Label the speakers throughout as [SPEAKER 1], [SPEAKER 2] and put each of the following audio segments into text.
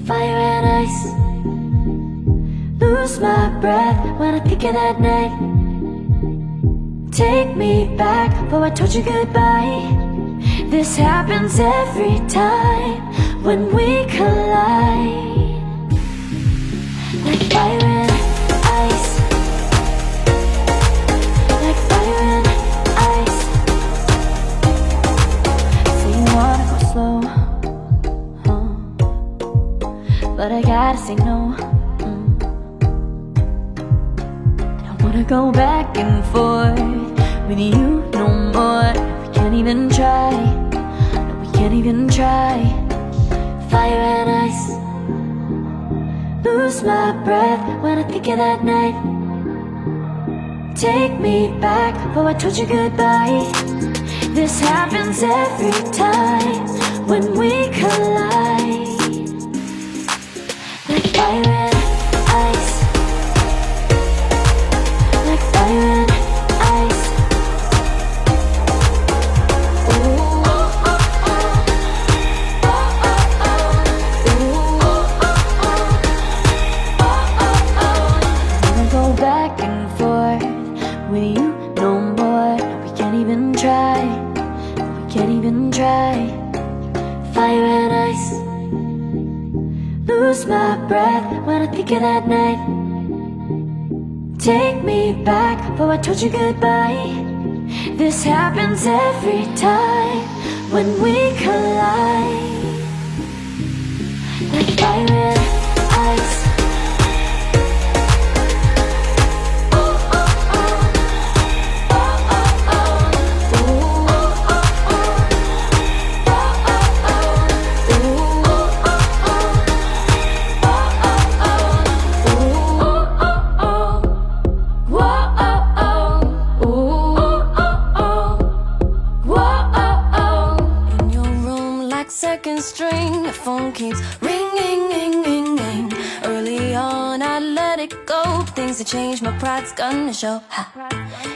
[SPEAKER 1] Fire and ice. Lose my breath when I think of that night. Take me back, though I told you goodbye. This happens every time when we collide. Like fire and ice. Like fire and ice. So you wanna go slow, but I gotta say no. I don't wanna go back and forth with you no more. We can't even try. No, we can't even try. Fire and ice. Lose my breath when I think of that night. Take me back, though I told you goodbye. This happens every time when we collide. Like fire and ice. Like fire and ice. Ooh, oh, oh, oh. Oh, oh, oh. Ooh, oh, oh, oh. Oh, oh, oh. I wanna go back and forth with you no more. We can't even try. We can't even try. Fire and ice. Lose my breath when I think of that night. Take me back, though I told you goodbye. This happens every time when we collide. Like fire and ice. Oh, oh, oh. Oh, oh, oh. Ooh, oh, oh, oh. Oh, oh, oh. Ooh, oh, oh, oh. Second string, the phone keeps ringing, ring, ring, ring. Early on, I let it go. Things have changed, my pride's gonna show. Ha.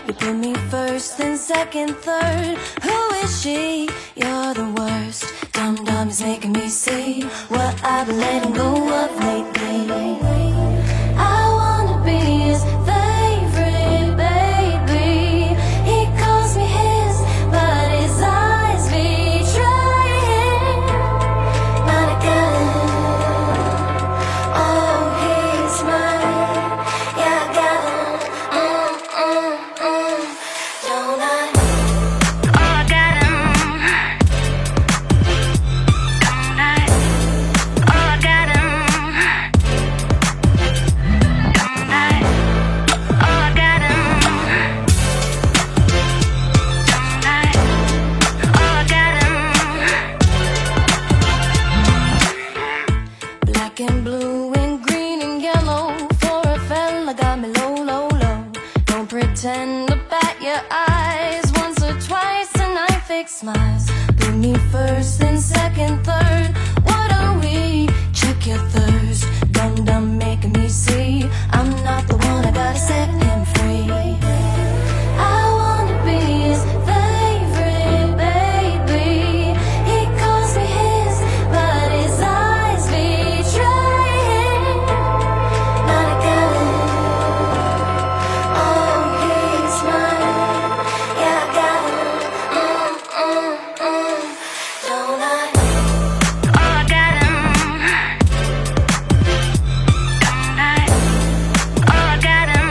[SPEAKER 1] You put me first, then second, third. Who is she? You're the worst. Dumb dumb is making me see what I've been letting go of lately. I wanna be his favorite baby. He calls me his, but his eyes betray him. But I got him. Oh, he's mine. Yeah, I got him. Don't I? Oh, I got him. Don't I? Oh, I got him. Don't I? Oh, I got him. Don't I? Oh, I got him. Black and blue and green and yellow. For a fella got me low, low, low. Don't pretend to bat your eyes. Once or twice and I fix smiles. Put me first, then second, third. What are we? Check your thirst. Dumb dumb making me see I'm not the one, I gotta set him free. I wanna be his favorite baby. He calls me his, but his eyes betray him. But I got him. Oh, he's mine. Yeah, I got him. Don't I? Oh, I got him. Don't I? Oh, I got him.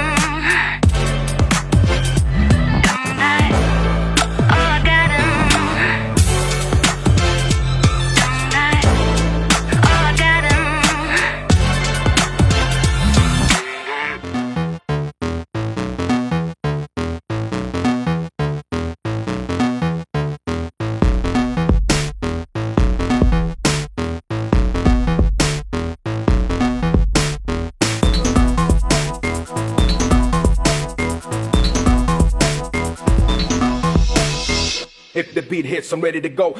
[SPEAKER 1] Don't I? Oh, I got him. Don't I? Oh, I got him.
[SPEAKER 2] If the beat hits, I'm ready to go.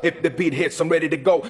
[SPEAKER 2] If the beat hits, I'm ready to go.